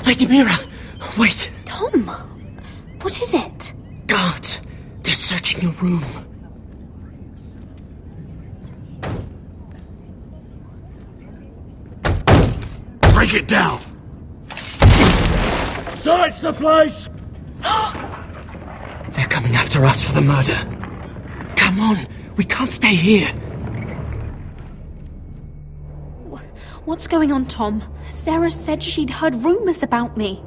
Lady Mira! Wait! Tom! What is it? Guards! They're searching your room. Break it down! Search the place! They're coming after us for the murder. Come on, we can't stay here. What's going on, Tom? Sarah said she'd heard rumors about me.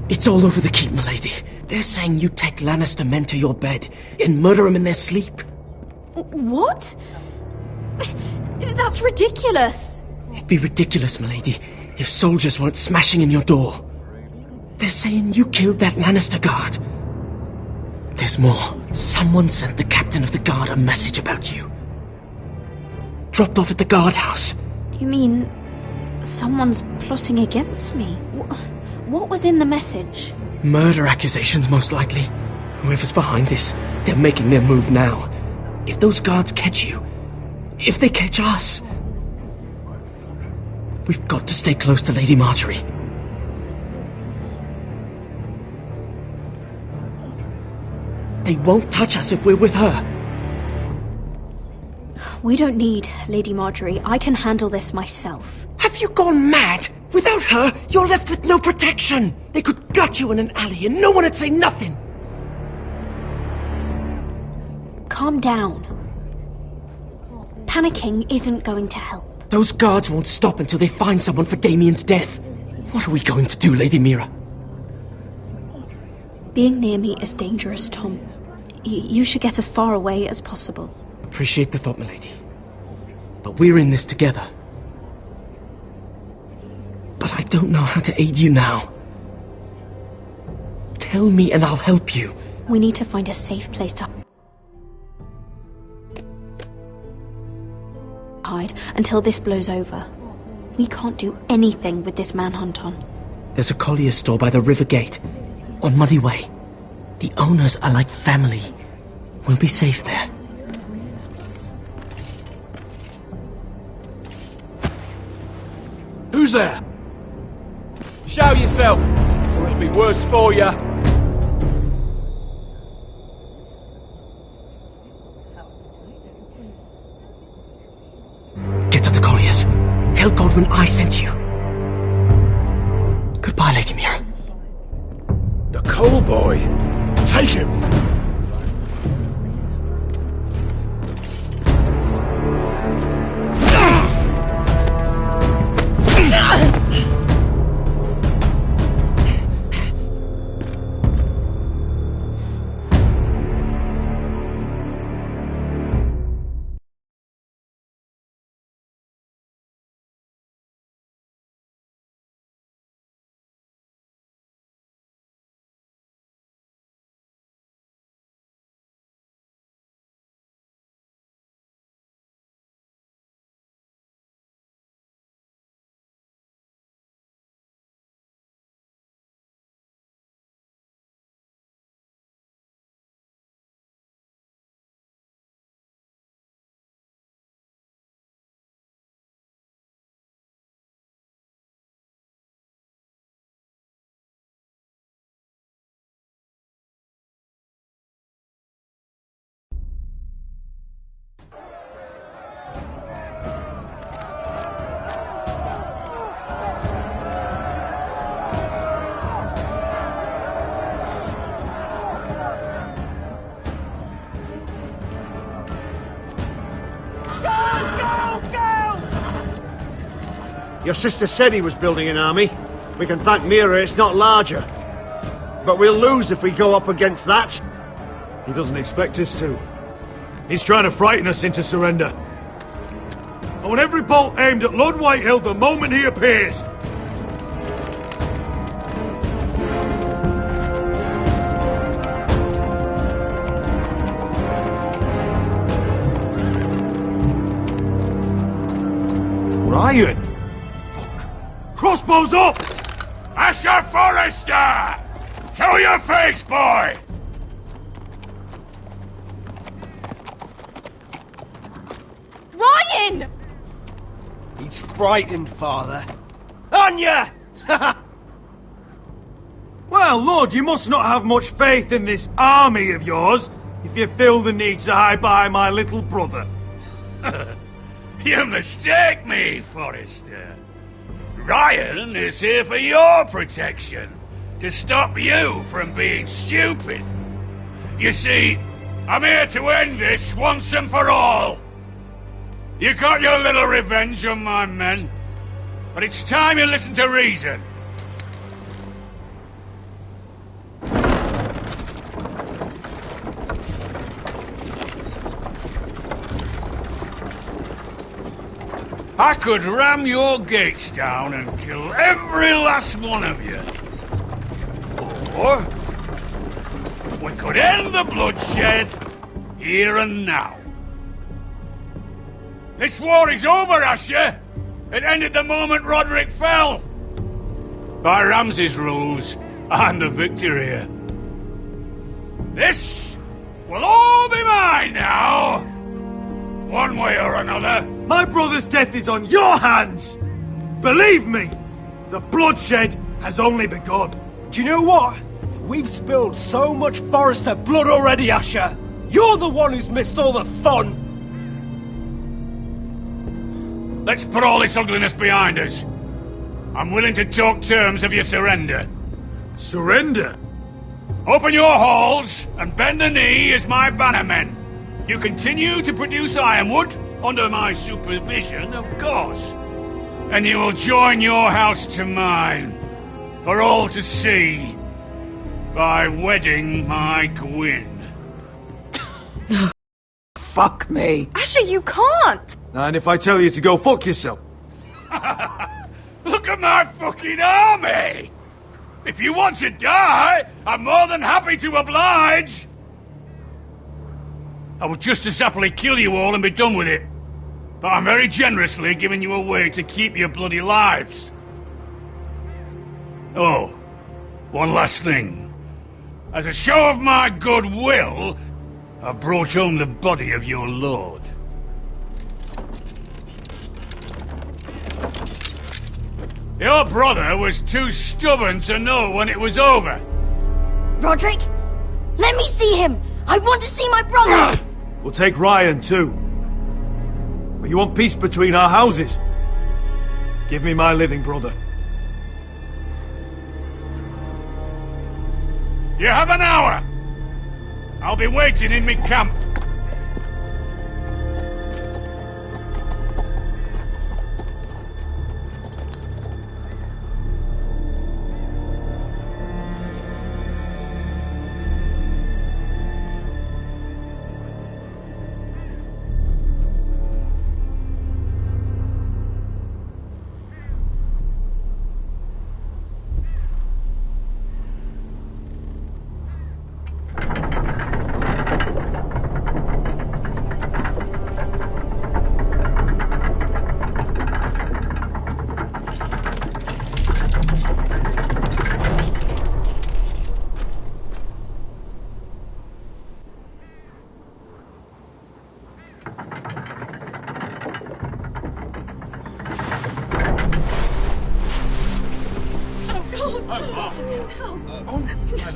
It's all over the keep, milady. They're saying you take Lannister men to your bed and murder them in their sleep. What? That's ridiculous. It'd be ridiculous, milady, if soldiers weren't smashing in your door. They're saying you killed that Lannister guard. There's more. Someone sent the captain of the guard a message about you. Dropped off at the guardhouse. You mean someone's plotting against me? What was in the message? Murder accusations, most likely. Whoever's behind this, they're making their move now. If those guards catch you, if they catch us, we've got to stay close to Lady Marjorie. They won't touch us if we're with her. We don't need Lady Marjorie. I can handle this myself. Have you gone mad? Without her, you're left with no protection. They could gut you in an alley and no one would say nothing. Calm down. Panicking isn't going to help. Those guards won't stop until they find someone for Damien's death. What are we going to do, Lady Mira? Being near me is dangerous, Tom. You should get as far away as possible. Appreciate the thought, milady. But we're in this together. But I don't know how to aid you now. Tell me and I'll help you. We need to find a safe place to hide until this blows over. We can't do anything with this manhunt on. There's a collier's store by the river gate, on Muddy Way. The owners are like family. We'll be safe there. Who's there? Show yourself, or it'll be worse for you. Get to the colliers. Tell Godwin I sent you. Goodbye, Lady Mira. The coal boy. Take him. Your sister said he was building an army. We can thank Mira it's not larger. But we'll lose if we go up against that. He doesn't expect us to. He's trying to frighten us into surrender. I want every bolt aimed at Lord Whitehill the moment he appears. Ryan! Crossbows up! Asher Forrester! Show your face, boy! Ryan! He's frightened, father. On ya! Well, Lord, you must not have much faith in this army of yours, if you feel the need to hide behind my little brother. You mistake me, Forrester. Ryan is here for your protection, to stop you from being stupid. You see, I'm here to end this once and for all. You got your little revenge on my men, but it's time you listen to reason. I could ram your gates down and kill every last one of you. Or we could end the bloodshed here and now. This war is over, Asher. It ended the moment Roderick fell. By Ramsay's rules, I'm the victor here. This will all be mine now. One way or another. My brother's death is on your hands! Believe me, the bloodshed has only begun. Do you know what? We've spilled so much Forrester blood already, Asher. You're the one who's missed all the fun. Let's put all this ugliness behind us. I'm willing to talk terms of your surrender. Surrender? Open your halls and bend the knee as my bannermen. You continue to produce ironwood, under my supervision, of course. And you will join your house to mine, for all to see, by wedding my Gwyn. Fuck me. Asher, you can't! And if I tell you to go fuck yourself? Look at my fucking army! If you want to die, I'm more than happy to oblige! I would just as happily kill you all and be done with it. But I'm very generously giving you a way to keep your bloody lives. Oh, one last thing. As a show of my goodwill, I've brought home the body of your lord. Your brother was too stubborn to know when it was over. Roderick, let me see him! I want to see my brother! We'll take Ryan too. But you want peace between our houses? Give me my living brother. You have an hour. I'll be waiting in my camp.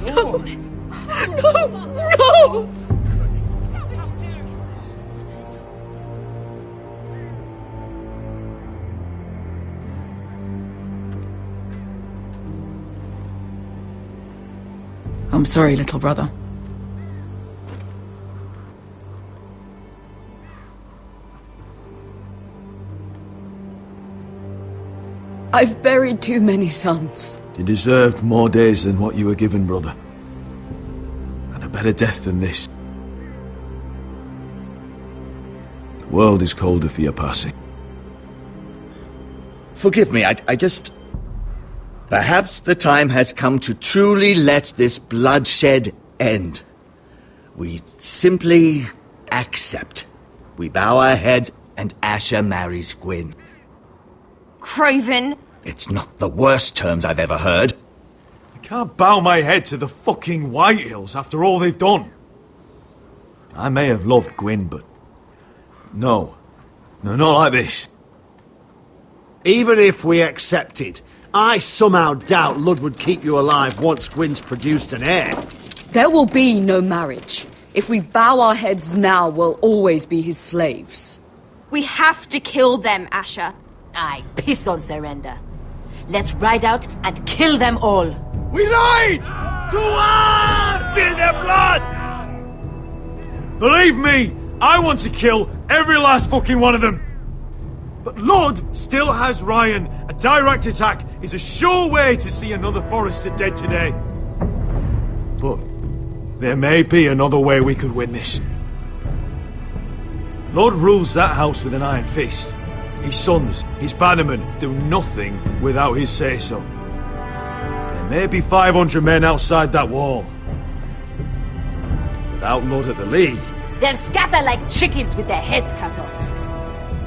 No! I'm sorry, little brother. I've buried too many sons. You deserved more days than what you were given, brother. And a better death than this. The world is colder for your passing. Forgive me, I just... Perhaps the time has come to truly let this bloodshed end. We simply accept. We bow our heads and Asher marries Gwyn. Craven! It's not the worst terms I've ever heard. I can't bow my head to the fucking Whitehills after all they've done. I may have loved Gwyn, but... No, not like this. Even if we accepted, I somehow doubt Lud would keep you alive once Gwyn's produced an heir. There will be no marriage. If we bow our heads now, we'll always be his slaves. We have to kill them, Asher. Aye, piss on surrender. Let's ride out and kill them all. We ride! To us! Spill their blood! Believe me, I want to kill every last fucking one of them. But Lud still has Ryan. A direct attack is a sure way to see another Forrester dead today. But there may be another way we could win this. Lud rules that house with an iron fist. His sons, his bannermen, do nothing without his say-so. There may be 500 men outside that wall. Without Lud at the lead... They'll scatter like chickens with their heads cut off.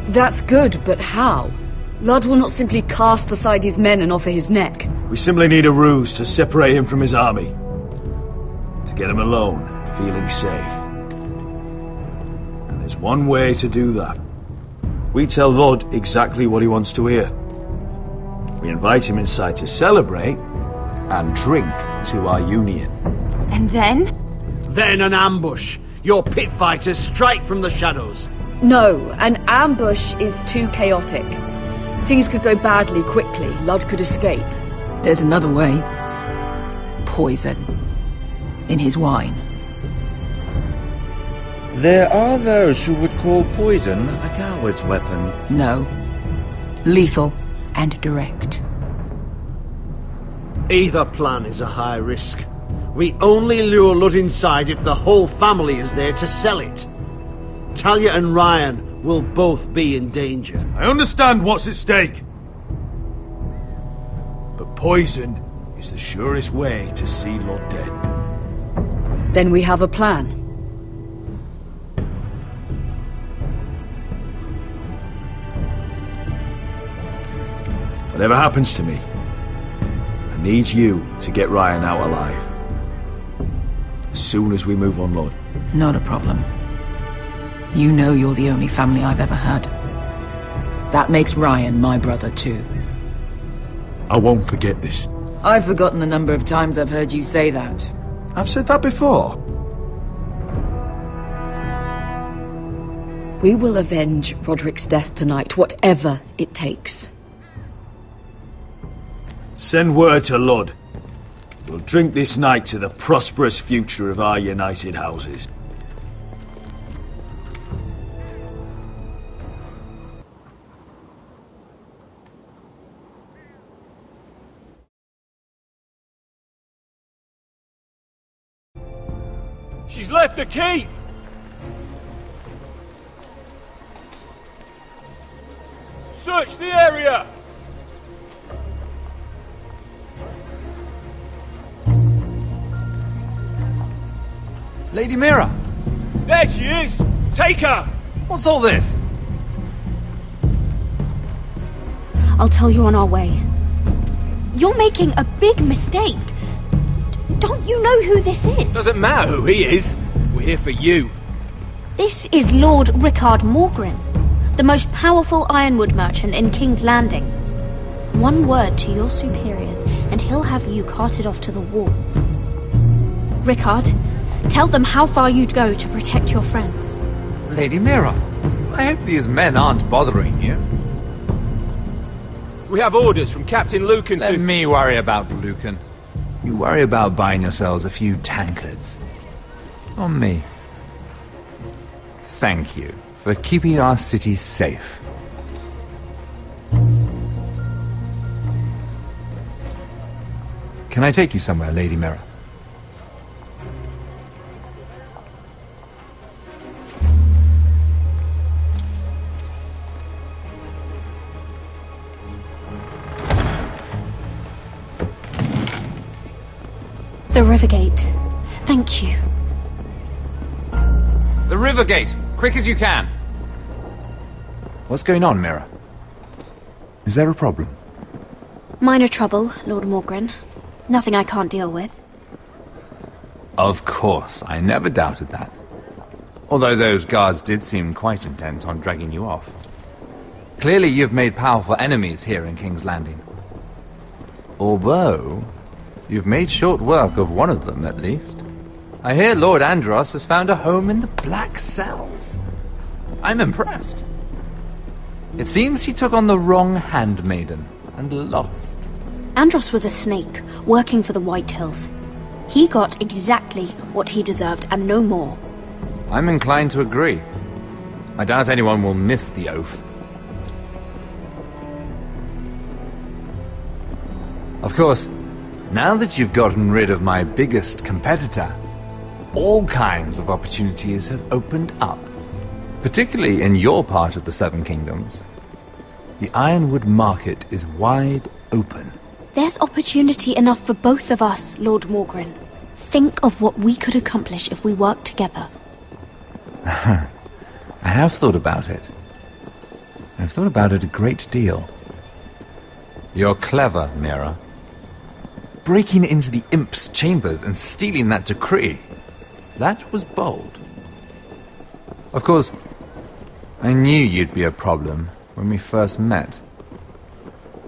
That's good, but how? Lud will not simply cast aside his men and offer his neck. We simply need a ruse to separate him from his army. To get him alone, feeling safe. And there's one way to do that. We tell Lud exactly what he wants to hear. We invite him inside to celebrate and drink to our union. And then? Then an ambush. Your pit fighters strike from the shadows. No, an ambush is too chaotic. Things could go badly quickly. Lud could escape. There's another way. Poison. In his wine. There are those who would call poison a coward's weapon. No. Lethal and direct. Either plan is a high risk. We only lure Lud inside if the whole family is there to sell it. Talia and Ryan will both be in danger. I understand what's at stake. But poison is the surest way to see Lud dead. Then we have a plan. Whatever happens to me, I need you to get Ryan out alive. As soon as we move on Lud. Not a problem. You know you're the only family I've ever had. That makes Ryan my brother too. I won't forget this. I've forgotten the number of times I've heard you say that. I've said that before. We will avenge Roderick's death tonight, whatever it takes. Send word to Lud. We'll drink this night to the prosperous future of our united houses. She's left the keep! Search the area! Lady Mira! There she is! Take her! What's all this? I'll tell you on our way. You're making a big mistake. Don't you know who this is? Doesn't matter who he is. We're here for you. This is Lord Rickard Morgren, the most powerful ironwood merchant in King's Landing. One word to your superiors, and he'll have you carted off to the wall. Rickard, tell them how far you'd go to protect your friends. Lady Mira, I hope these men aren't bothering you. We have orders from Captain Lucan Let to... me worry about Lucan. You worry about buying yourselves a few tankards. On me. Thank you for keeping our city safe. Can I take you somewhere, Lady Mira? The Rivergate. Thank you. The Rivergate! Quick as you can! What's going on, Mira? Is there a problem? Minor trouble, Lord Morgren. Nothing I can't deal with. Of course, I never doubted that. Although those guards did seem quite intent on dragging you off. Clearly you've made powerful enemies here in King's Landing. Although, you've made short work of one of them, at least. I hear Lord Andros has found a home in the Black Cells. I'm impressed. It seems he took on the wrong handmaiden and lost. Andros was a snake, working for the White Hills. He got exactly what he deserved and no more. I'm inclined to agree. I doubt anyone will miss the oath. Of course, now that you've gotten rid of my biggest competitor, all kinds of opportunities have opened up. Particularly in your part of the Seven Kingdoms. The Ironwood market is wide open. There's opportunity enough for both of us, Lord Morgren. Think of what we could accomplish if we worked together. I have thought about it. I've thought about it a great deal. You're clever, Mira. Breaking into the Imp's chambers and stealing that decree. That was bold. Of course, I knew you'd be a problem when we first met.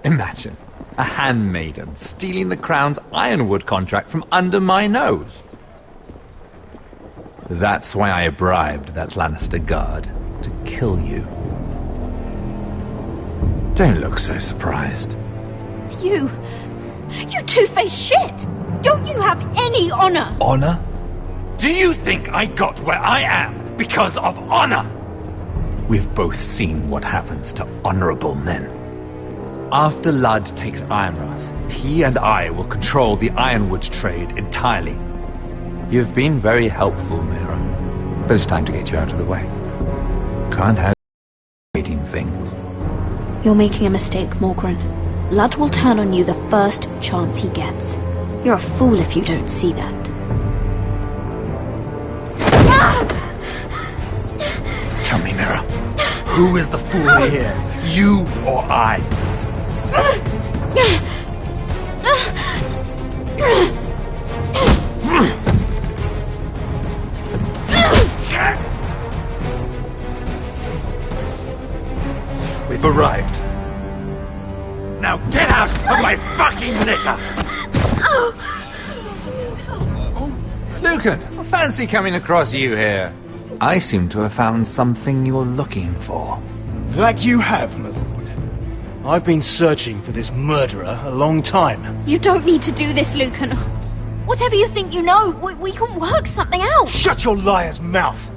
Imagine a handmaiden stealing the Crown's Ironwood contract from under my nose. That's why I bribed that Lannister guard to kill you. Don't look so surprised. You two-faced shit! Don't you have any honor? Honor? Do you think I got where I am because of honor? We've both seen what happens to honorable men. After Ludd takes Ironrath, he and I will control the Ironwood trade entirely. You've been very helpful, Mira, but it's time to get you out of the way. Can't have waiting things. You're making a mistake, Morgren. Ludd will turn on you the first chance he gets. You're a fool if you don't see that. Tell me, Mira, who is the fool here? You or I? We've arrived. Now get out of my fucking litter! Lucan, I fancy coming across you here. I seem to have found something you're looking for. That you have, my lord. I've been searching for this murderer a long time. You don't need to do this, Lucan. Whatever you think you know, we can work something out. Shut your liar's mouth!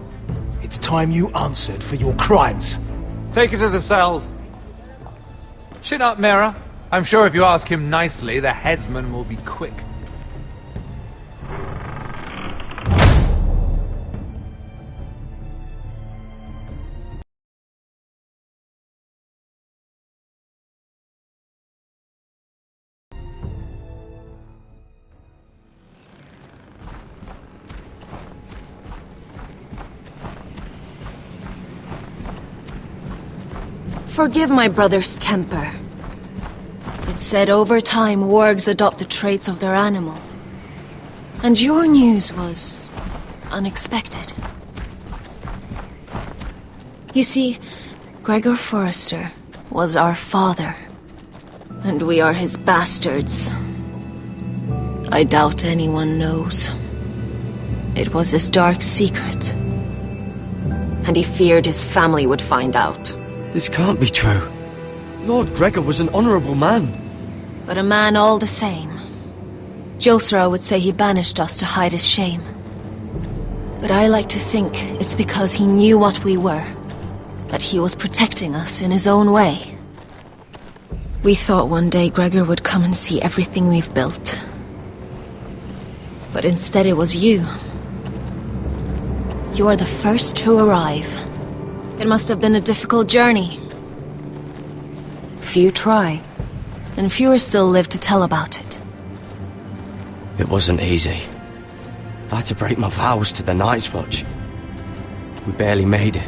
It's time you answered for your crimes. Take her to the cells. Chin up, Mira. I'm sure if you ask him nicely, the headsman will be quick. Forgive my brother's temper. It's said over time wargs adopt the traits of their animal. And your news was unexpected. You see, Gregor Forrester was our father, and we are his bastards. I doubt anyone knows. It was his dark secret, and he feared his family would find out. This can't be true. Lord Gregor was an honorable man. But a man all the same. Josra would say he banished us to hide his shame. But I like to think it's because he knew what we were. That he was protecting us in his own way. We thought one day Gregor would come and see everything we've built. But instead it was you. You are the first to arrive. It must have been a difficult journey. Few try, and fewer still live to tell about it. It wasn't easy. I had to break my vows to the Night's Watch. We barely made it.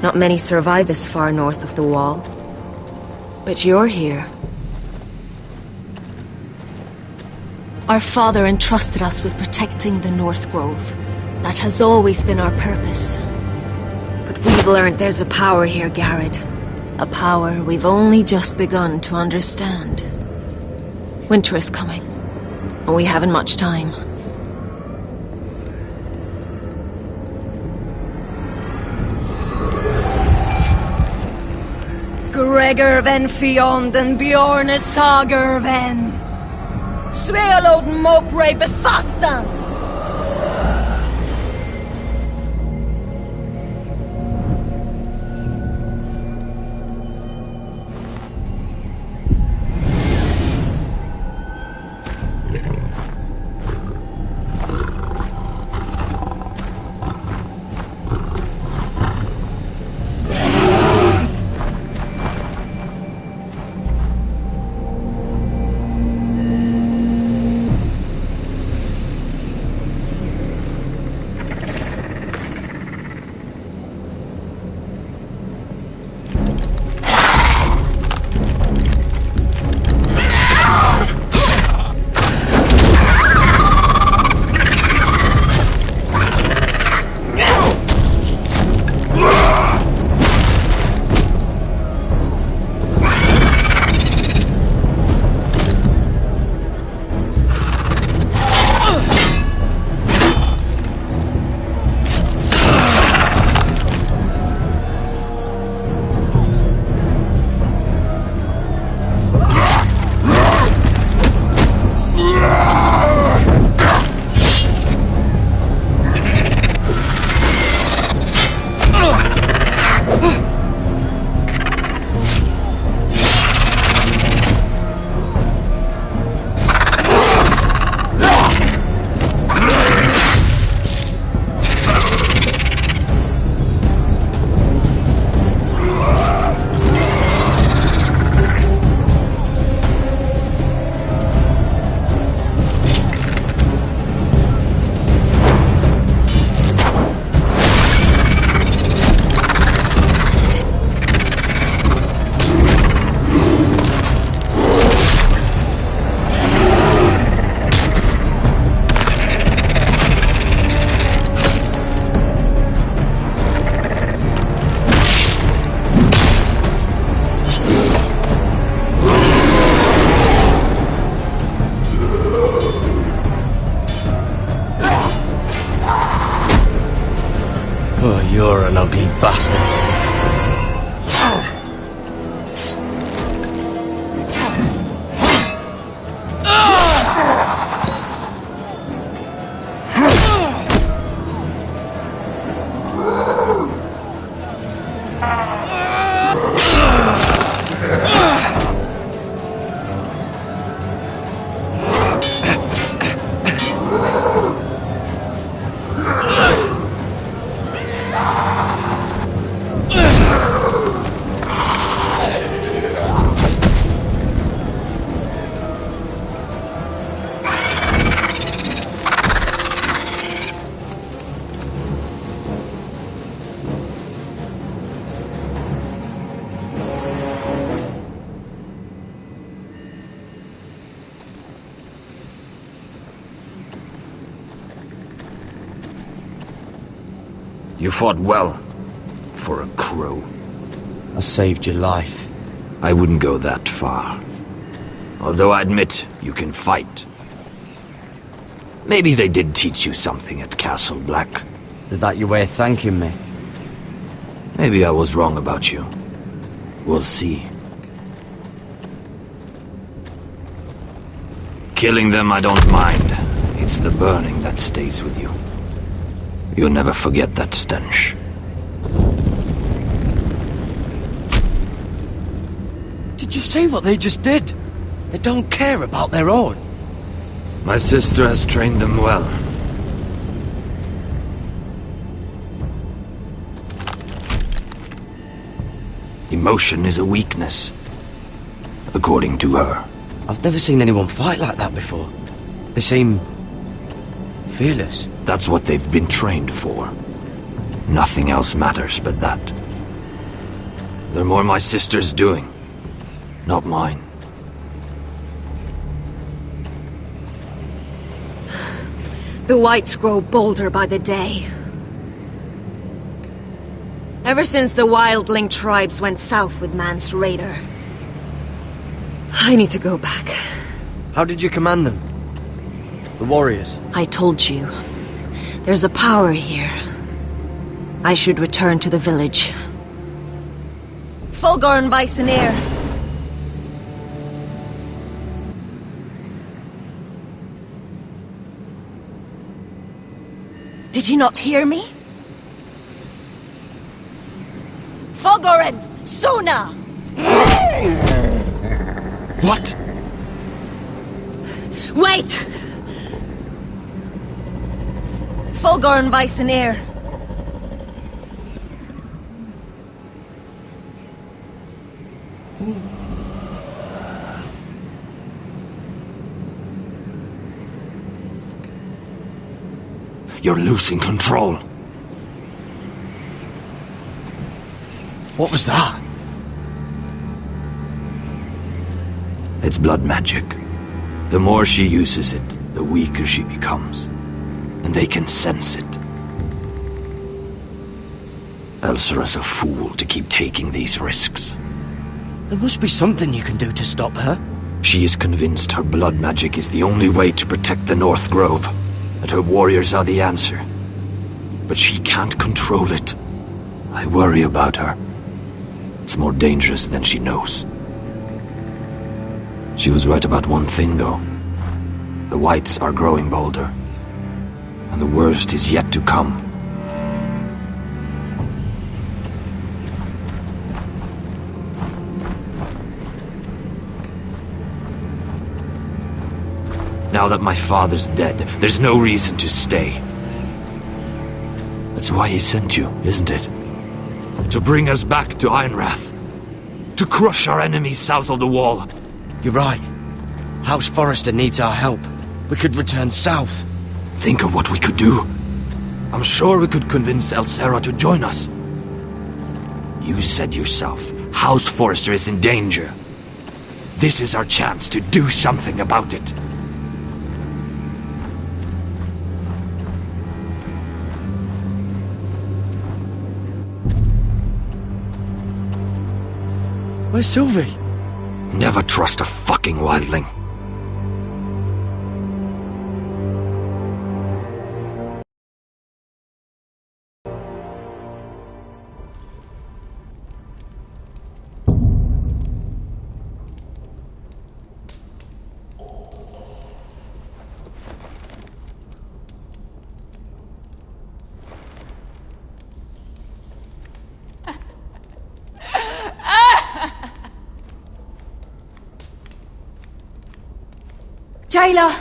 Not many survive this far north of the Wall. But you're here. Our father entrusted us with protecting the North Grove. That has always been our purpose. But we've learned there's a power here, Garrett. A power we've only just begun to understand. Winter is coming, and we haven't much time. Gregor ven Fionden Bjorne Sager ven Svealoden Mokre befastan. You're an ugly bastard. You fought well, for a crow. I saved your life. I wouldn't go that far. Although I admit, you can fight. Maybe they did teach you something at Castle Black. Is that your way of thanking me? Maybe I was wrong about you. We'll see. Killing them I don't mind. It's the burning that stays with you. You'll never forget that stench. Did you see what they just did? They don't care about their own. My sister has trained them well. Emotion is a weakness, according to her. I've never seen anyone fight like that before. They seem fearless. That's what they've been trained for. Nothing else matters but that. They're more my sister's doing, not mine. The whites grow bolder by the day. Ever since the wildling tribes went south with Man's raider. I need to go back. How did you command them? The warriors? I told you. There's a power here. I should return to the village. Fulgor and Vysenir. Did you not hear me? Fulgoren! Suna! What? Wait! Fulgor and Vysenir. You're losing control. What was that? It's blood magic. The more she uses it, the weaker she becomes. And they can sense it. Elsera's a fool to keep taking these risks. There must be something you can do to stop her. She is convinced her blood magic is the only way to protect the North Grove, that her warriors are the answer. But she can't control it. I worry about her. It's more dangerous than she knows. She was right about one thing, though. The Whites are growing bolder. And the worst is yet to come. Now that my father's dead, there's no reason to stay. That's why he sent you, isn't it? To bring us back to Ironrath. To crush our enemies south of the Wall. You're right. House Forrester needs our help. We could return south. Think of what we could do. I'm sure we could convince Elsera to join us. You said yourself, House Forrester is in danger. This is our chance to do something about it. Where's Sylvie? Never trust a fucking wildling. Jailer!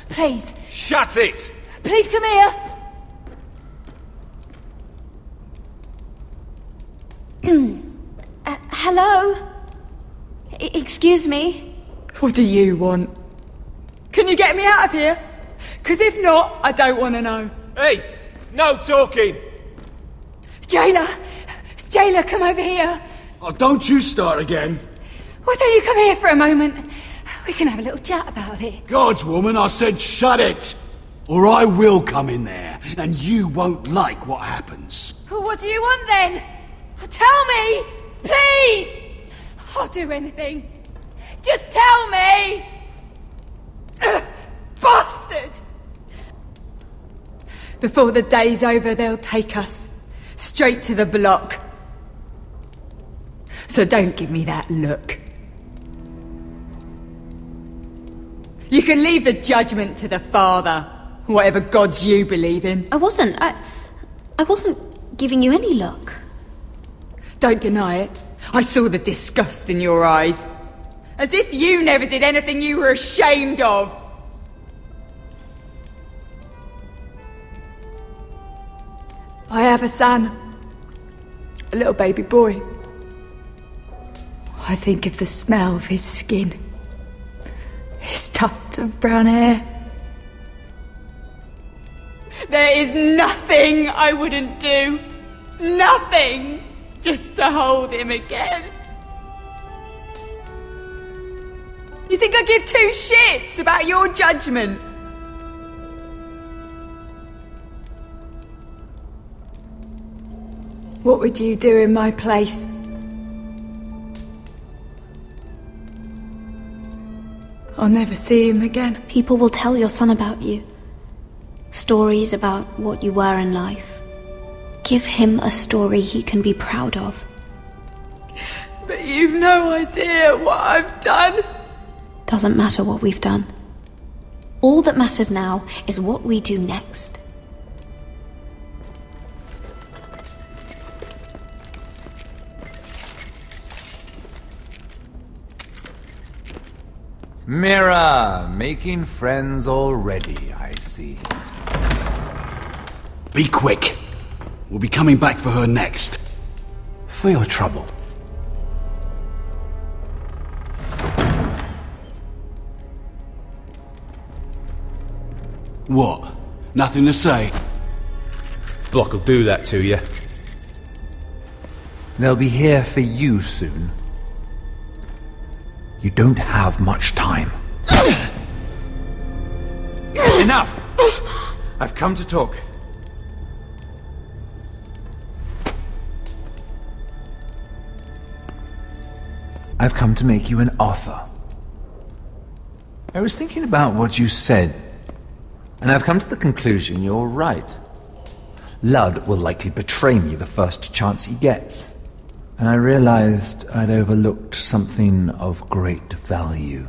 Please. Shut it! Please come here! Hello? Excuse me? What do you want? Can you get me out of here? Because if not, I don't want to know. Hey! No talking! Jailer! Jailer, come over here! Oh, don't you start again. Why don't you come here for a moment? We can have a little chat about it. Gods, woman, I said shut it! Or I will come in there, and you won't like what happens. Well, what do you want then? Tell me! Please! I'll do anything. Just tell me! Bastard! Before the day's over, they'll take us. Straight to the block. So don't give me that look. You can leave the judgment to the Father, whatever gods you believe in. I wasn't giving you any look. Don't deny it. I saw the disgust in your eyes. As if you never did anything you were ashamed of. I have a son. A little baby boy. I think of the smell of his skin. His tuft of brown hair. There is nothing I wouldn't do. Nothing! Just to hold him again. You think I give two shits about your judgment? What would you do in my place? I'll never see him again. People will tell your son about you. Stories about what you were in life. Give him a story he can be proud of. But you've no idea what I've done. Doesn't matter what we've done. All that matters now is what we do next. Mira, making friends already, I see. Be quick. We'll be coming back for her next. For your trouble. What? Nothing to say? Block will do that to you. They'll be here for you soon. You don't have much time. Enough! I've come to talk. I've come to make you an offer. I was thinking about what you said, and I've come to the conclusion you're right. Ludd will likely betray me the first chance he gets. And I realized I'd overlooked something of great value.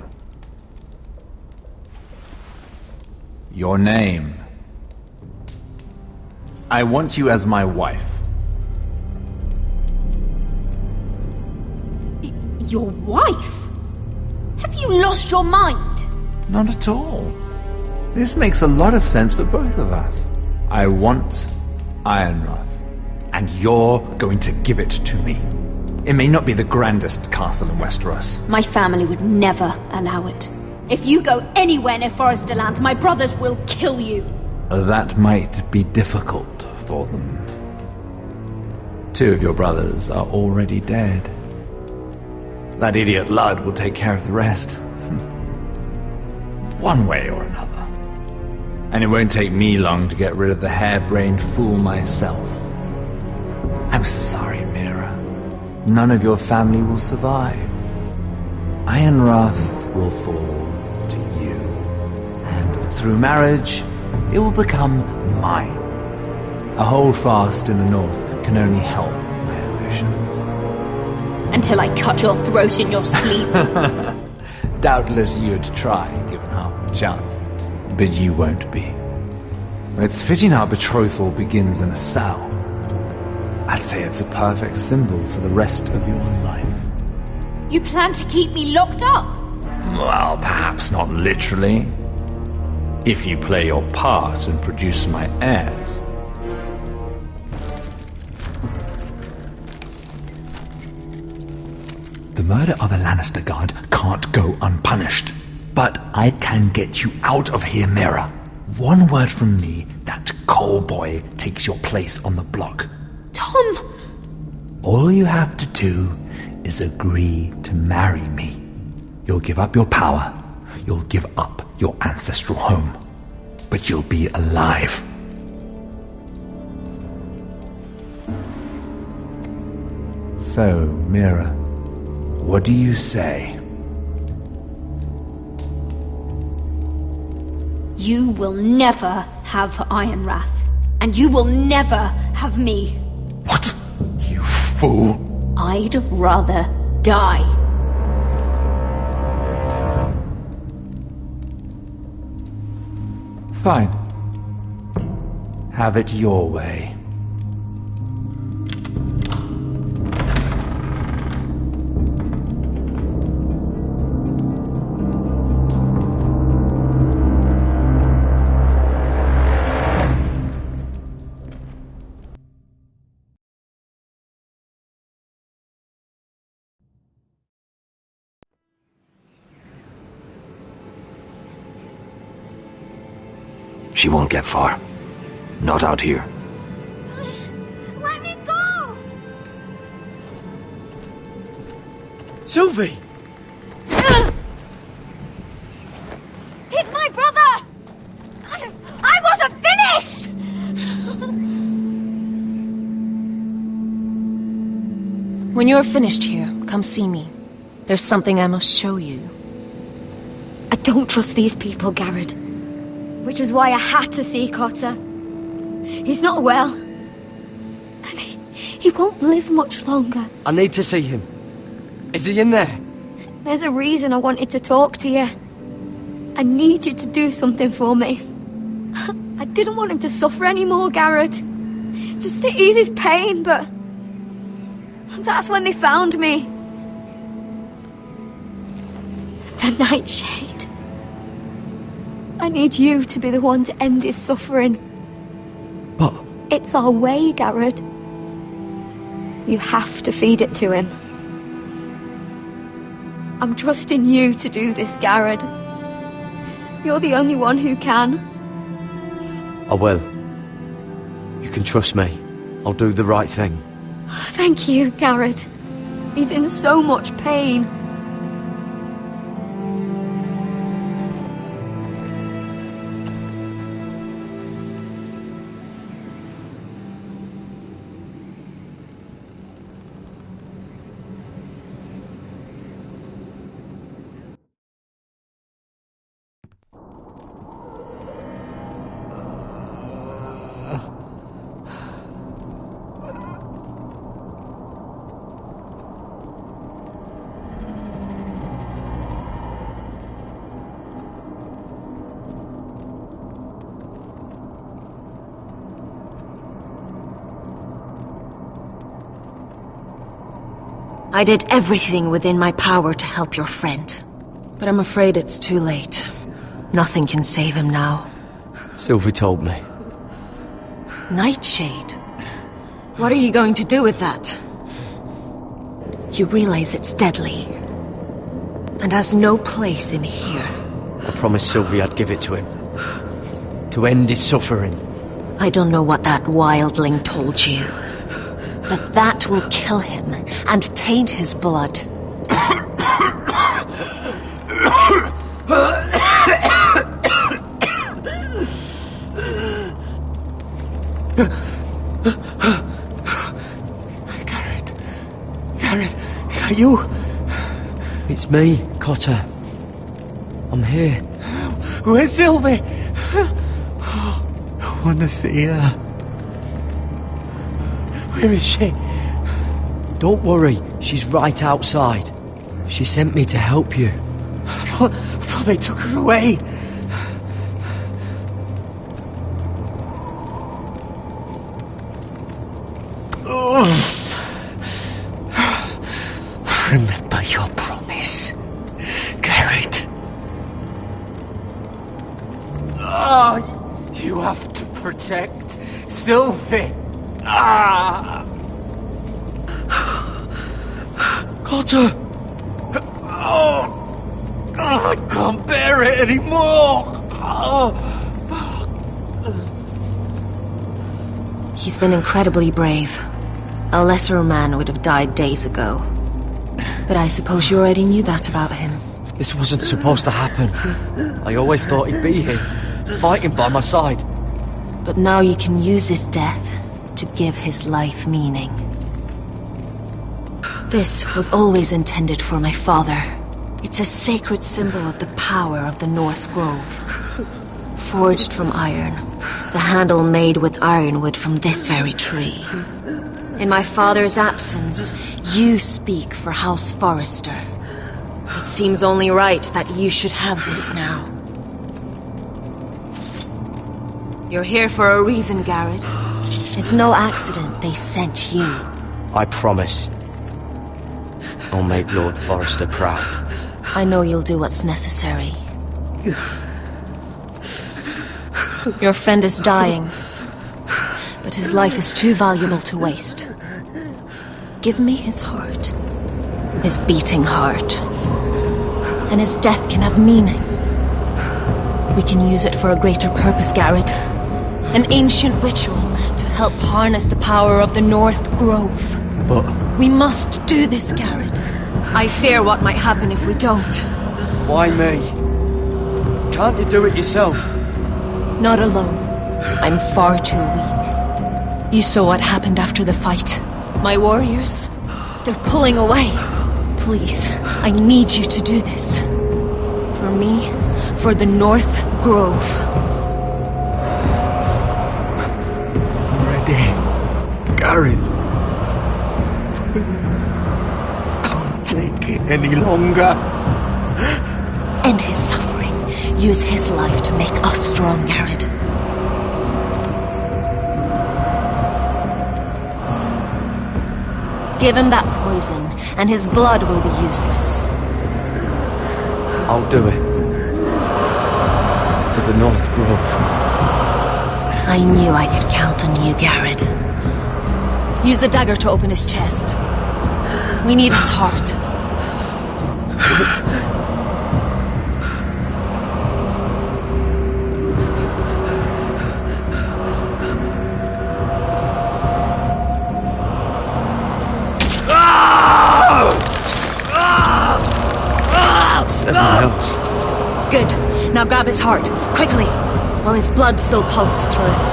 Your name. I want you as my wife. Your wife? Have you lost your mind? Not at all. This makes a lot of sense for both of us. I want Ironrath, and you're going to give it to me. It may not be the grandest castle in Westeros. My family would never allow it. If you go anywhere near Forrester lands, my brothers will kill you. That might be difficult for them. 2 of your brothers are already dead. That idiot Ludd will take care of the rest. One way or another. And it won't take me long to get rid of the harebrained fool myself. I'm sorry, Mira. None of your family will survive. Ironrath will fall to you. And through marriage, it will become mine. A holdfast in the north can only help my ambitions. Until I cut your throat in your sleep. Doubtless you'd try, given half the chance. But you won't be. It's fitting our betrothal begins in a cell. I'd say it's a perfect symbol for the rest of your life. You plan to keep me locked up? Well, perhaps not literally. If you play your part and produce my heirs. The murder of a Lannister guard can't go unpunished. But I can get you out of here, Mira. One word from me, that coal boy takes your place on the block. Tom! All you have to do is agree to marry me. You'll give up your power. You'll give up your ancestral home. But you'll be alive. So, Mira, what do you say? You will never have Ironrath. And you will never have me. What? You fool! I'd rather die. Fine. Have it your way. She won't get far. Not out here. Let me go! Sylvie! He's my brother! I wasn't finished! When you're finished here, come see me. There's something I must show you. I don't trust these people, Garrett. Which was why I had to see Cotter. He's not well. And he won't live much longer. I need to see him. Is he in there? There's a reason I wanted to talk to you. I need you to do something for me. I didn't want him to suffer anymore, Garrett. Just to ease his pain, but... that's when they found me. The Nightshade. I need you to be the one to end his suffering. But... It's our way, Garrett. You have to feed it to him. I'm trusting you to do this, Garrett. You're the only one who can. I will. You can trust me. I'll do the right thing. Thank you, Garrett. He's in so much pain. I did everything within my power to help your friend. But I'm afraid it's too late. Nothing can save him now. Sylvie told me. Nightshade? What are you going to do with that? You realize it's deadly. And has no place in here. I promised Sylvie I'd give it to him. To end his suffering. I don't know what that wildling told you. But that will kill him and taint his blood. Garrett, is that you? It's me, Cotter. I'm here. Where's Sylvie? I want to see her. Where is she? Don't worry, she's right outside. She sent me to help you. I thought they took her away. Remember your promise, Garrett. You have to protect Sylvie. Cotter! I can't bear it anymore. He's been incredibly brave. A lesser man would have died days ago. But I suppose you already knew that about him. This wasn't supposed to happen. I always thought he'd be here, fighting by my side. But now you can use his death to give his life meaning. This was always intended for my father. It's a sacred symbol of the power of the North Grove. Forged from iron, the handle made with ironwood from this very tree. In my father's absence, you speak for House Forrester. It seems only right that you should have this now. You're here for a reason, Garrett. It's no accident they sent you. I promise. I'll make Lord Forrester proud. I know you'll do what's necessary. Your friend is dying, but his life is too valuable to waste. Give me his heart. His beating heart. And his death can have meaning. We can use it for a greater purpose, Garrett. An ancient ritual to help harness the power of the North Grove. But... we must do this, Garrett. I fear what might happen if we don't. Why me? Can't you do it yourself? Not alone. I'm far too weak. You saw what happened after the fight. My warriors, they're pulling away. Please, I need you to do this. For me, for the North Grove. Ready. Gareth. Can't take it any longer. End his suffering. Use his life to make us strong, Garrett. Give him that poison, and his blood will be useless. I'll do it. For the North Grove. I knew I could count on you, Garrett. Use the dagger to open his chest. We need his heart. Good. Now grab his heart, quickly, while his blood still pulses through it.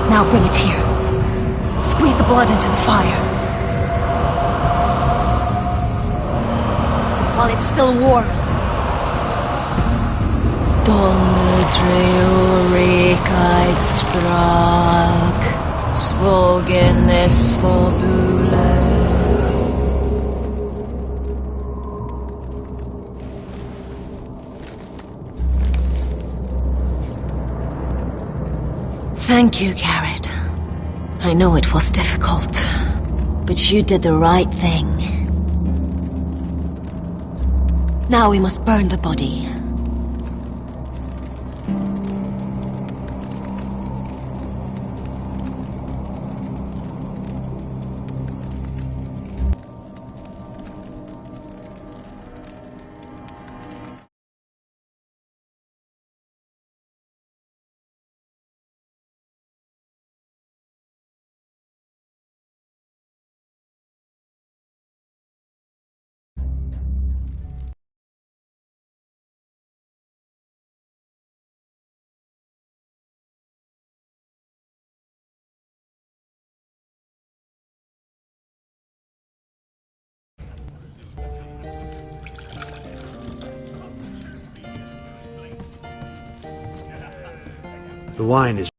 Now bring it here. Squeeze the blood into the fire. While it's still warm. Donne sprak, svogenes fabule. Thank you, Garrett. I know it was difficult, but you did the right thing. Now we must burn the body. The wine is...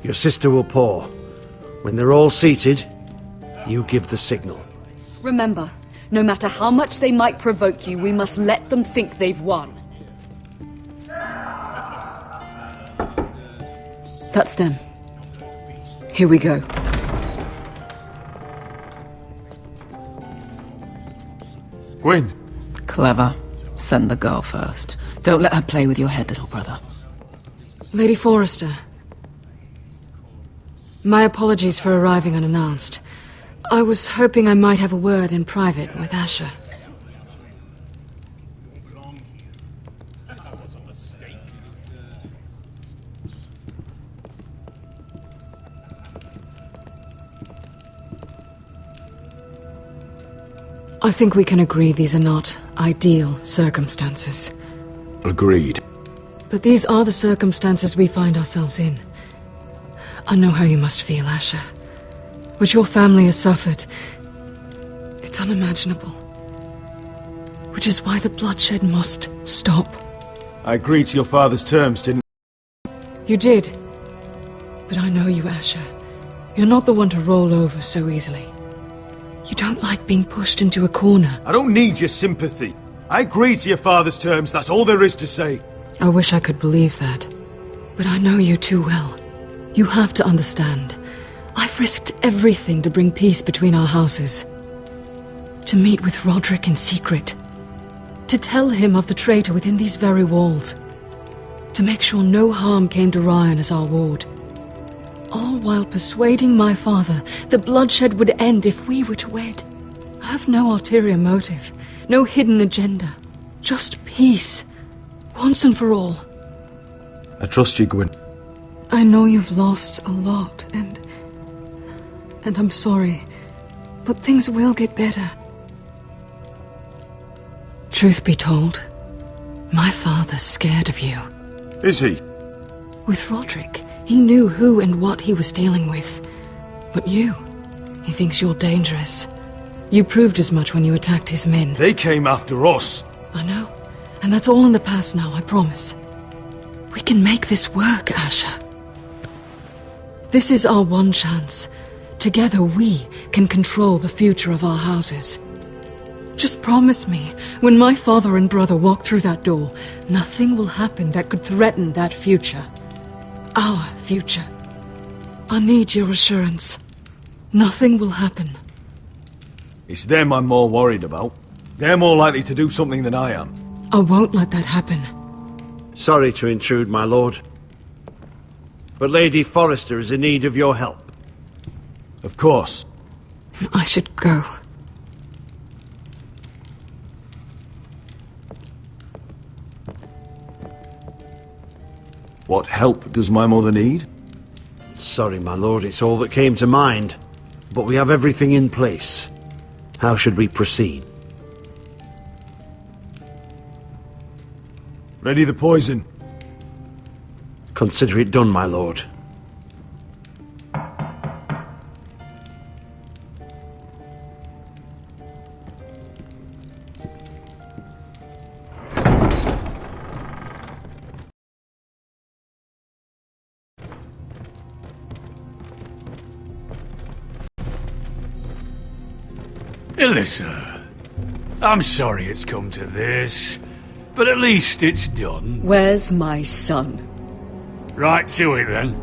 Your sister will pour. When they're all seated, you give the signal. Remember, no matter how much they might provoke you, we must let them think they've won. That's them. Here we go. Gwyn. Clever. Send the girl first. Don't let her play with your head, little brother. Lady Forrester. My apologies for arriving unannounced. I was hoping I might have a word in private with Asher. I think we can agree these are not ideal circumstances. Agreed. But these are the circumstances we find ourselves in. I know how you must feel, Asher. What your family has suffered, it's unimaginable. Which is why the bloodshed must stop. I agreed to your father's terms, didn't You did. But I know you, Asher. You're not the one to roll over so easily. You don't like being pushed into a corner. I don't need your sympathy. I agreed to your father's terms, that's all there is to say. I wish I could believe that. But I know you too well. You have to understand. I've risked everything to bring peace between our houses. To meet with Roderick in secret. To tell him of the traitor within these very walls. To make sure no harm came to Ryan as our ward. All while persuading my father that bloodshed would end if we were to wed. I have no ulterior motive, no hidden agenda. Just peace, once and for all. I trust you, Gwyn. I know you've lost a lot, and I'm sorry, but things will get better. Truth be told, my father's scared of you. Is he? With Roderick, he knew who and what he was dealing with. But you, he thinks you're dangerous. You proved as much when you attacked his men. They came after us. I know, and that's all in the past now, I promise. We can make this work, Asher. This is our one chance. Together we can control the future of our houses. Just promise me, when my father and brother walk through that door, nothing will happen that could threaten that future. Our future. I need your assurance. Nothing will happen. It's them I'm more worried about. They're more likely to do something than I am. I won't let that happen. Sorry to intrude, my lord. But Lady Forrester is in need of your help. Of course. I should go. What help does my mother need? Sorry, my lord, it's all that came to mind. But we have everything in place. How should we proceed? Ready the poison. Consider it done, my lord. Alyssa, I'm sorry it's come to this, but at least it's done. Where's my son? Right to it, then.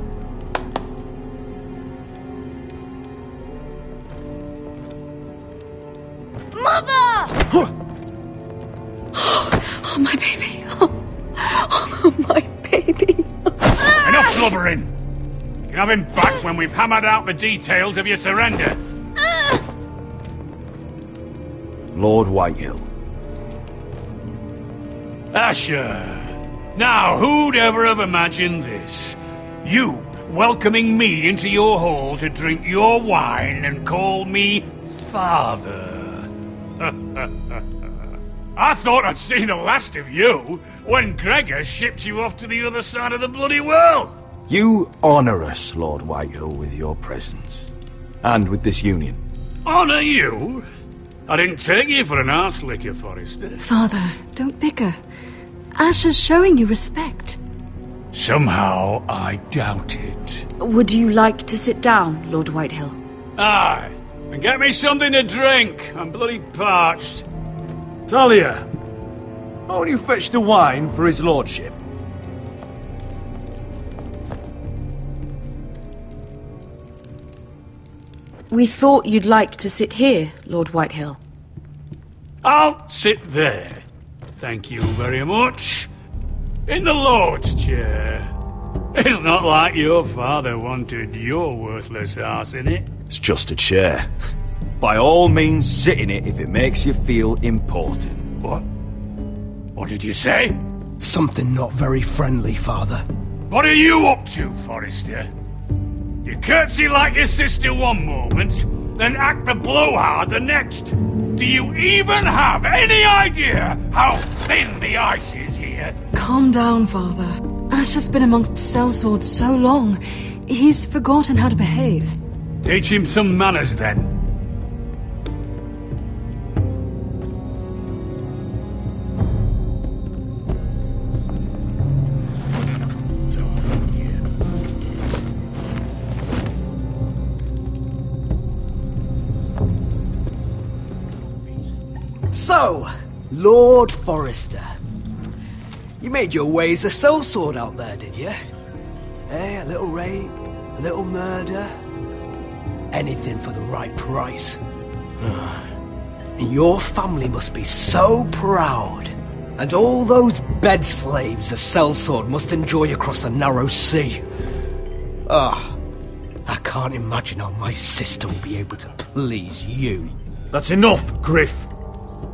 Mother! Oh, my baby. Oh, my baby. Enough blubbering! You can have him back when we've hammered out the details of your surrender. Lord Whitehill. Asher! Now, who'd ever have imagined this? You welcoming me into your hall to drink your wine and call me father. I thought I'd seen the last of you when Gregor shipped you off to the other side of the bloody world. You honour us, Lord Whitehill, with your presence. And with this union. Honour you? I didn't take you for an arse licker, Forrester. Father, don't bicker. Asher's showing you respect. Somehow I doubt it. Would you like to sit down, Lord Whitehill? Aye, and get me something to drink. I'm bloody parched. Talia, won't you fetch the wine for his lordship? We thought you'd like to sit here, Lord Whitehill. I'll sit there. Thank you very much. In the Lord's chair. It's not like your father wanted your worthless ass in it. It's just a chair. By all means, sit in it if it makes you feel important. What? What did you say? Something not very friendly, Father. What are you up to, Forrester? You curtsy like your sister one moment, then act the blowhard the next. Do you even have any idea how thin the ice is here? Calm down, Father. Asher's been amongst sellswords so long, he's forgotten how to behave. Teach him some manners, then. So, Lord Forrester, you made your way as a sellsword out there, did you? Eh, a little rape, a little murder, anything for the right price. And your family must be so proud. And all those bed slaves a sellsword must enjoy across the narrow sea. I can't imagine how my sister will be able to please you. That's enough, Griff.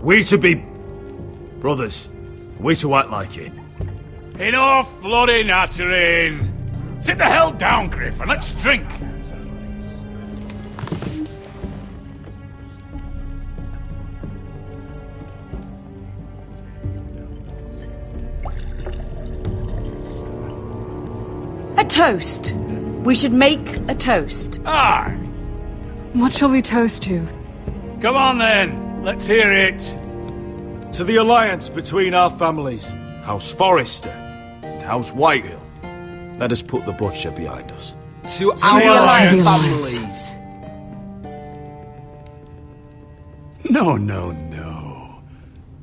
We to be brothers. We to act like it. Enough bloody nattering! Sit the hell down, Griff, and let's drink. A toast. We should make a toast. Aye. What shall we toast to? Come on then, let's hear it. To the alliance between our families, House Forrester and House Whitehill. Let us put the bloodshed behind us. To our families. No.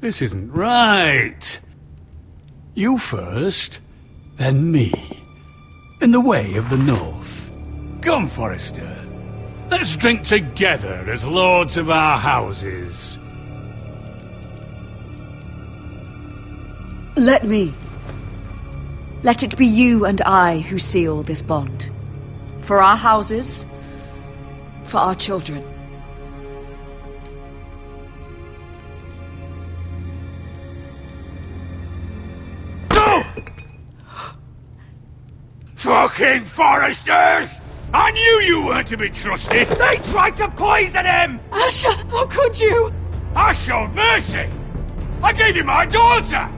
This isn't right. You first, then me. In the way of the North. Come, Forrester. Let's drink together as lords of our houses. Let me. Let it be you and I who seal this bond. For our houses, for our children. Fucking Forresters! I knew you weren't to be trusted! They tried to poison him! Asher, how could you? I showed mercy! I gave you my daughter!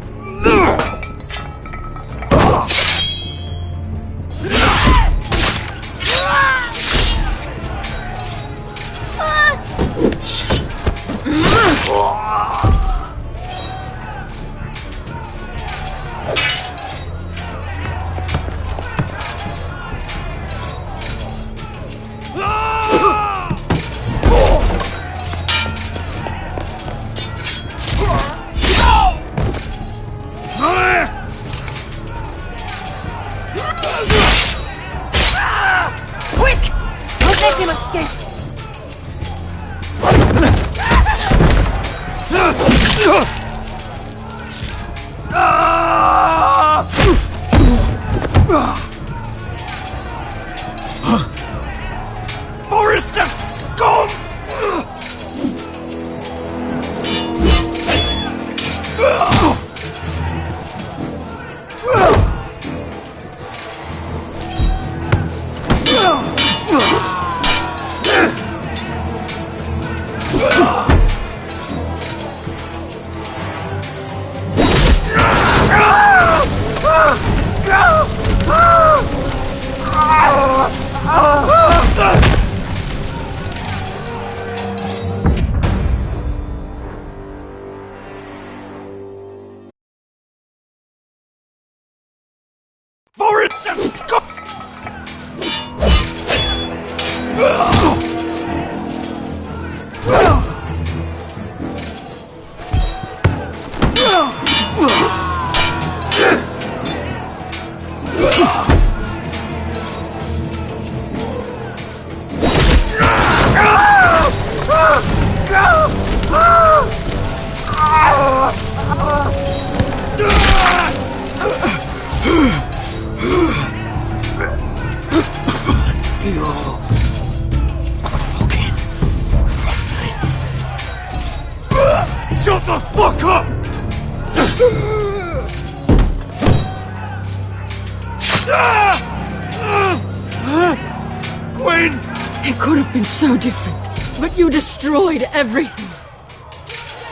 Quick! Don't let him escape! Forrester scum! Forrester scum! Shut the fuck up! Quinn! It could have been so different, but you destroyed everything.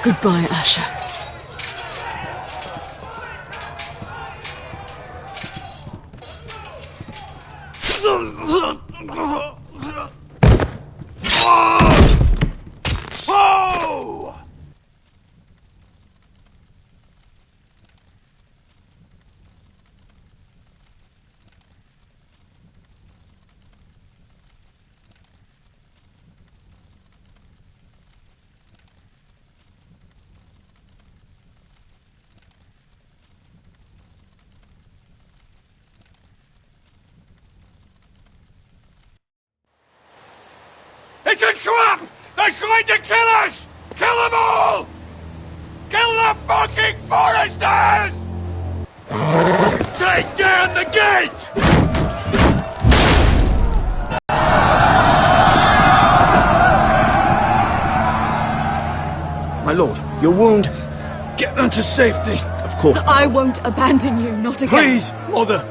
Goodbye, Asher. Oh! It's a trap! They're trying to kill us! Kill them all! Kill the fucking Foresters! Take down the gate! lord, your wound... Get them to safety. Of course. I won't abandon you, not again. Please, Mother.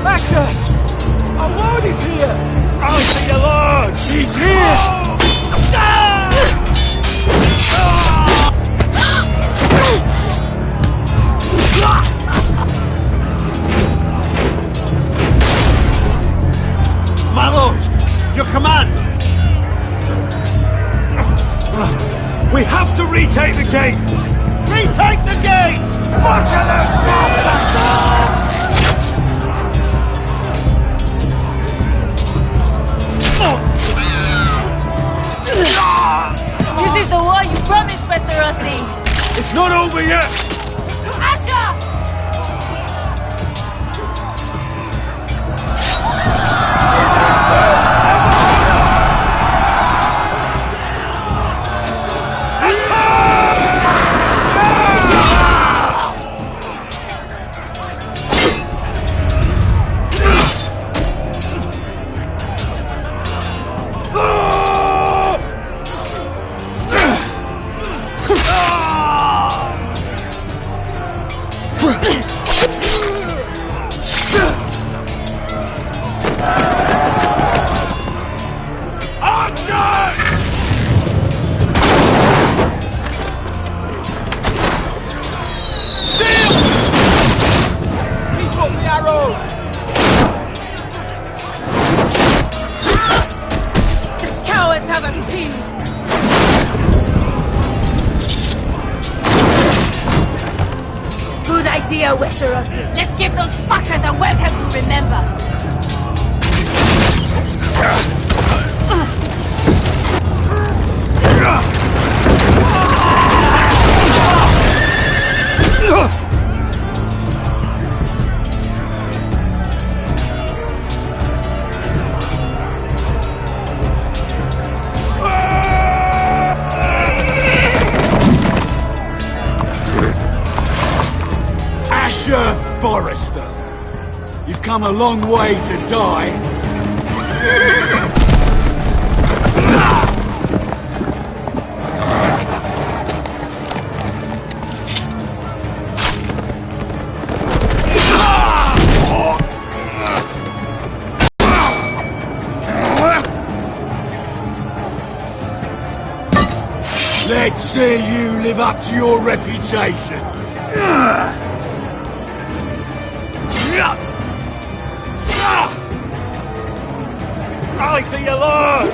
Asher! Our lord is here! Rally to your lord! He's here! My lord, your command! We have to retake the gate! Retake the gate! Butcher those bastards! This is the war you promised, Westerosi! It's not over yet! Asher! Westerosi. Let's give those fuckers a welcome to remember. Forrester, you've come a long way to die. Let's see you live up to your reputation. Rally to your lord!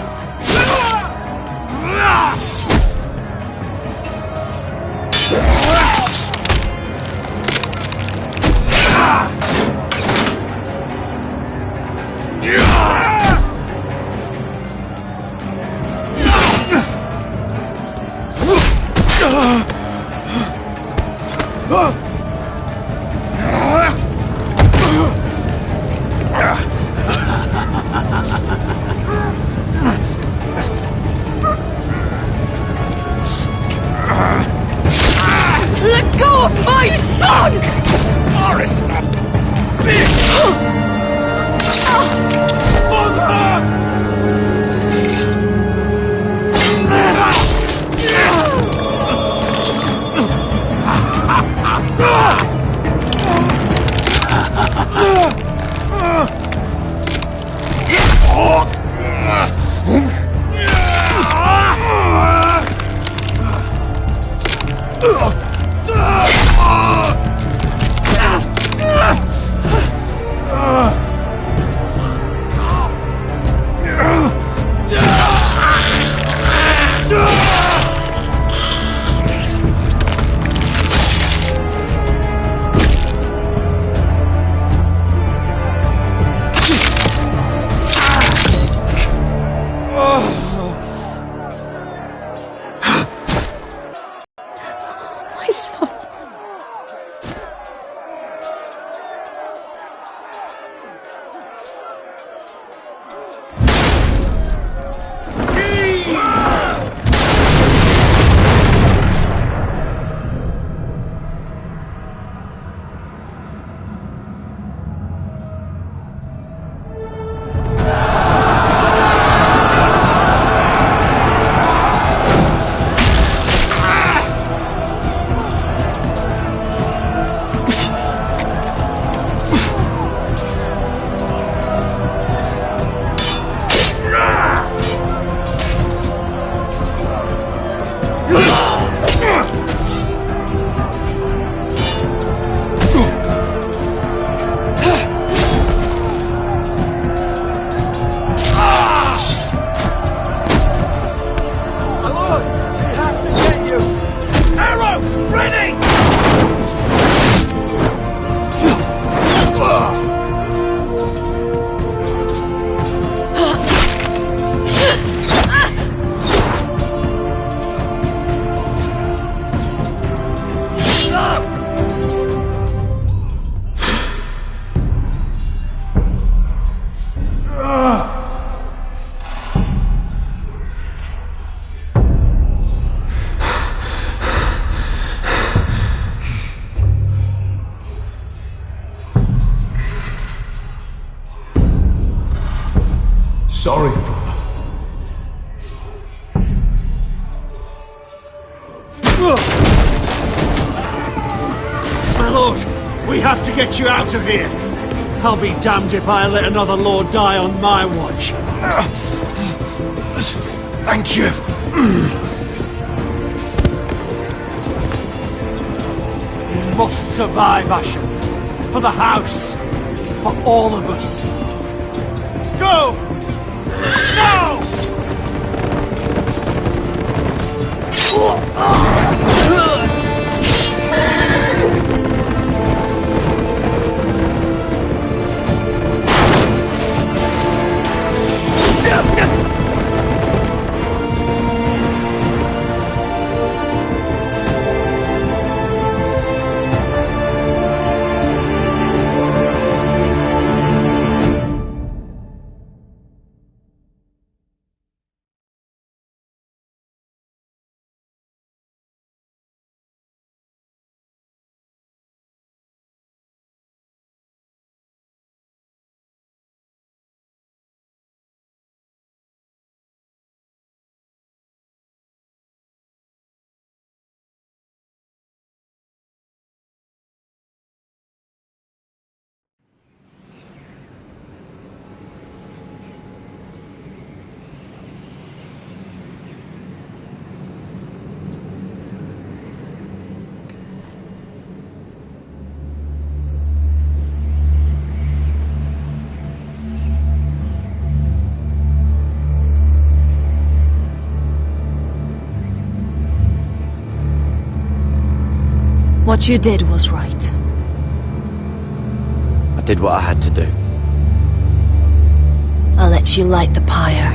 My lord, we have to get you out of here. I'll be damned if I let another lord die on my watch. Thank you. You must survive, Asher. For the house. For all of us. Go! Now! What you did was right. I did what I had to do. I'll let you light the pyre.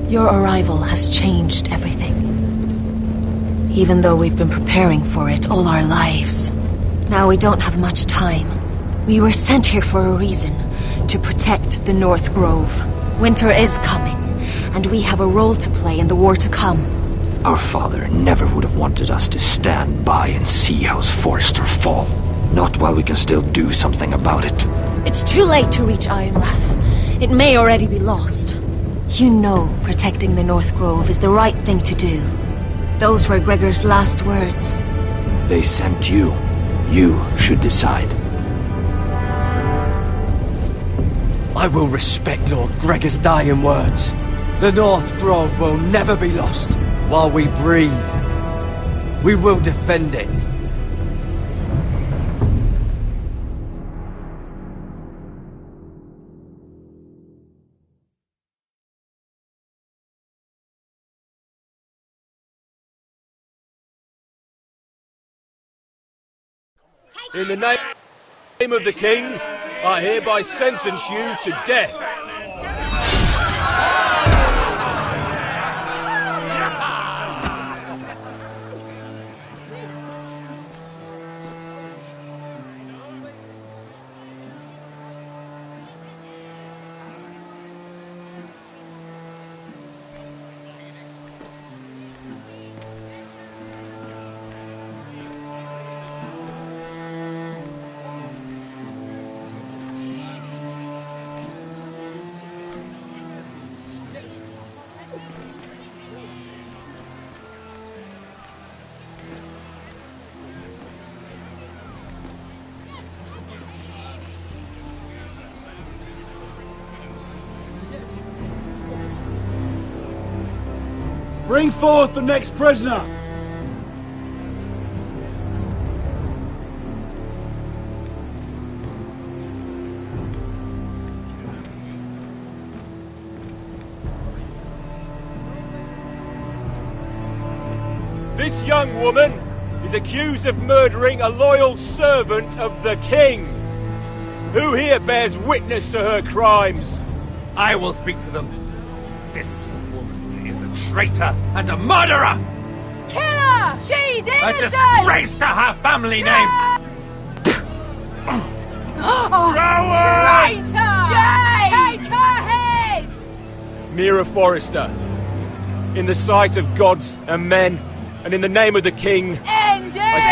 Your arrival has changed everything. Even though we've been preparing for it all our lives. Now we don't have much time. We were sent here for a reason. To protect the North Grove. Winter is coming, and we have a role to play in the war to come. Our father never would have wanted us to stand by and see House Forrester fall. Not while we can still do something about it. It's too late to reach Ironrath. It may already be lost. You know protecting the North Grove is the right thing to do. Those were Gregor's last words. They sent you. You should decide. I will respect Lord Gregor's dying words. The North Grove will never be lost while we breathe. We will defend it. In the name of the King, I hereby sentence you to death. Bring forth the next prisoner! This young woman is accused of murdering a loyal servant of the King. Who here bears witness to her crimes? I will speak to them. This woman is a traitor and a murderer! Kill her! She's innocent! A disgrace to her family name! Traitor! Take her head! Mira Forrester, in the sight of gods and men, and in the name of the king, I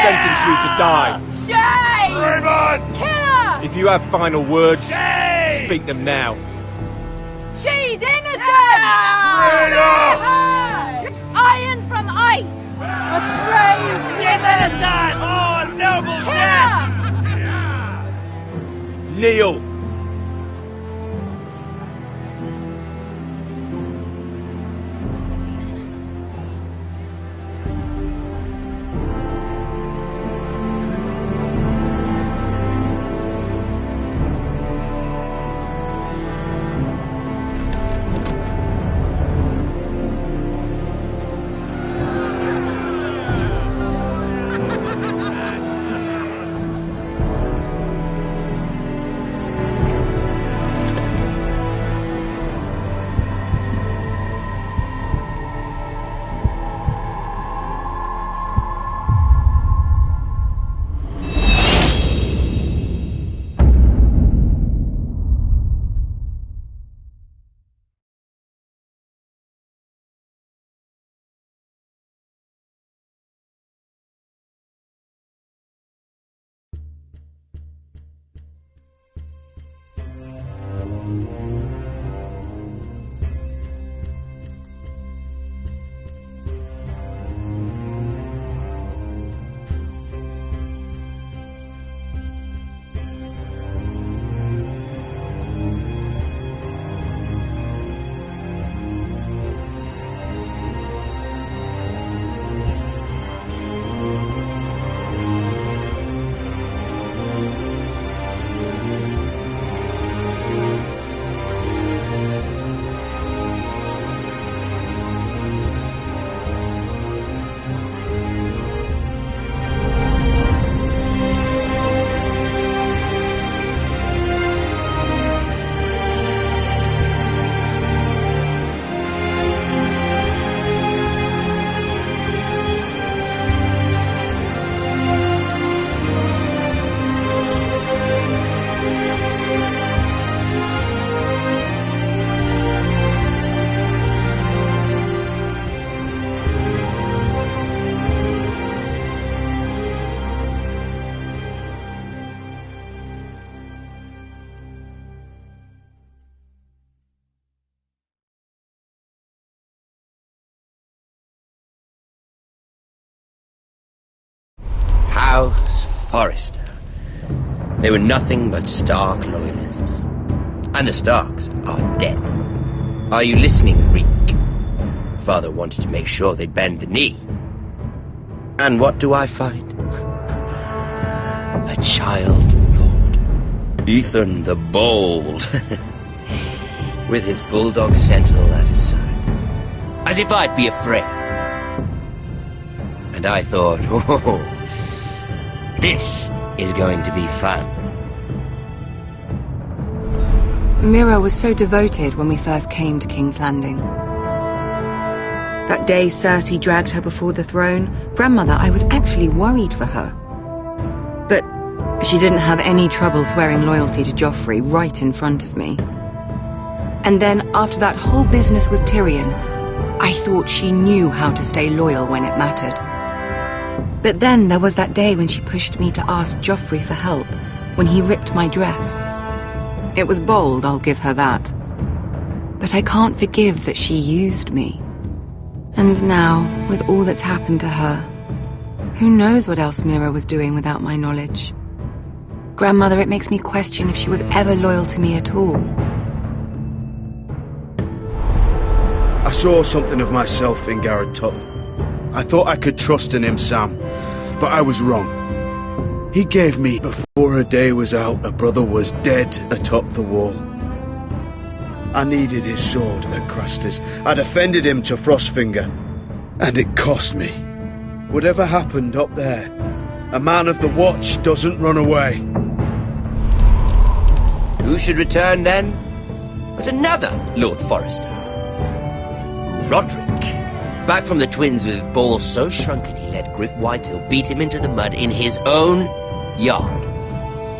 sentence you to die. Shame! Raymond! Kill her! If you have final words, speak them now. She's innocent! Traitor! Iron from ice! A brave! She's innocent! Oh, noble death! Kneel! House Forrester. They were nothing but Stark loyalists. And the Starks are dead. Are you listening, Reek? Father wanted to make sure they'd bend the knee. And what do I find? A child lord. Ethan the Bold. With his bulldog sentinel at his side. As if I'd be afraid. And I thought, oh, this is going to be fun. Mira was so devoted when we first came to King's Landing. That day Cersei dragged her before the throne, Grandmother, I was actually worried for her. But she didn't have any trouble swearing loyalty to Joffrey right in front of me. And then, after that whole business with Tyrion, I thought she knew how to stay loyal when it mattered. But then there was that day when she pushed me to ask Joffrey for help, when he ripped my dress. It was bold, I'll give her that. But I can't forgive that she used me. And now, with all that's happened to her, who knows what else Mira was doing without my knowledge? Grandmother, it makes me question if she was ever loyal to me at all. I saw something of myself in Garrett Tuttle. I thought I could trust in him, Sam, but I was wrong. He gave me, before a day was out, a brother was dead atop the wall. I needed his sword at Craster's. I'd offended him to Frostfinger, and it cost me. Whatever happened up there, a man of the Watch doesn't run away. Who should return then? But another Lord Forrester. Roderick. Back from the twins with balls so shrunken he let Griff Whitetail beat him into the mud in his own yard.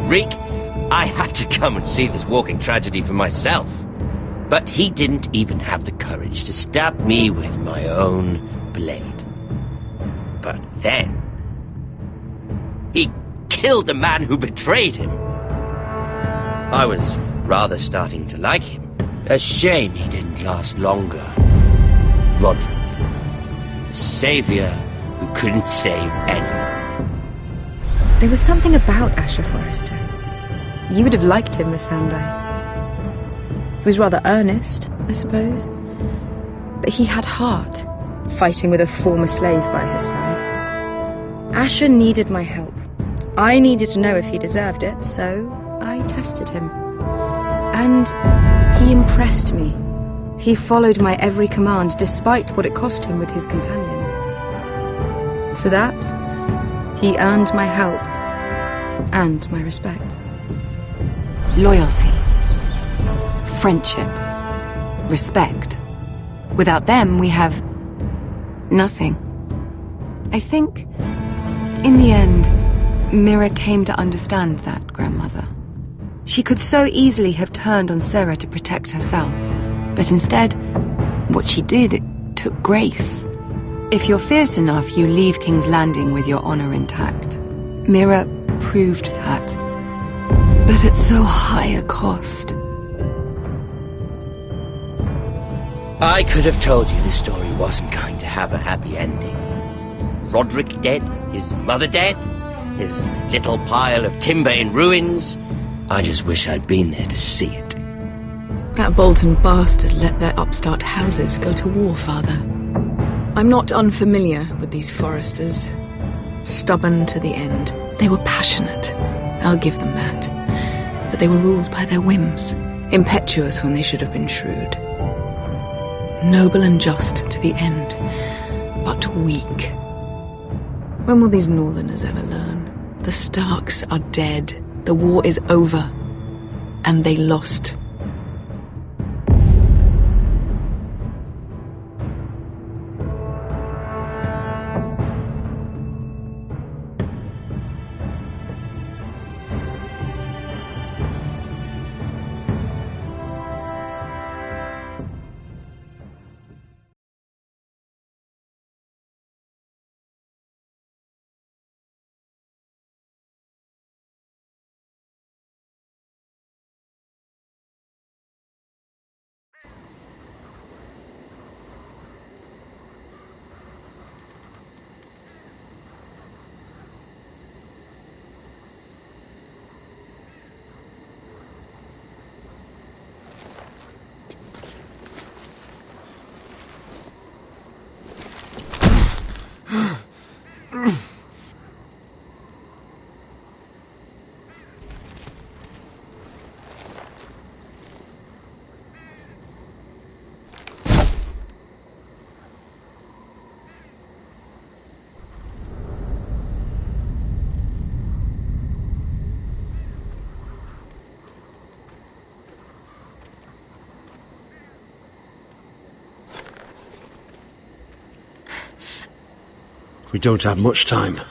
Reek, I had to come and see this walking tragedy for myself. But he didn't even have the courage to stab me with my own blade. But then... he killed the man who betrayed him. I was rather starting to like him. A shame he didn't last longer. Roderick. The savior who couldn't save anyone. There was something about Asher Forrester. You would have liked him, Miss Sandai. He was rather earnest, I suppose. But he had heart, fighting with a former slave by his side. Asher needed my help. I needed to know if he deserved it, so I tested him. And he impressed me. He followed my every command, despite what it cost him with his companion. For that, he earned my help and my respect. Loyalty, friendship, respect. Without them, we have nothing. I think, in the end, Mira came to understand that, Grandmother. She could so easily have turned on Sarah to protect herself. But instead, what she did, it took grace. If you're fierce enough, you leave King's Landing with your honor intact. Mira proved that. But at so high a cost. I could have told you this story wasn't going to have a happy ending. Roderick dead, his mother dead, his little pile of timber in ruins. I just wish I'd been there to see it. That Bolton bastard let their upstart houses go to war, Father. I'm not unfamiliar with these Forresters. Stubborn to the end. They were passionate. I'll give them that. But they were ruled by their whims. Impetuous when they should have been shrewd. Noble and just to the end. But weak. When will these Northerners ever learn? The Starks are dead. The war is over. And they lost. We don't have much time.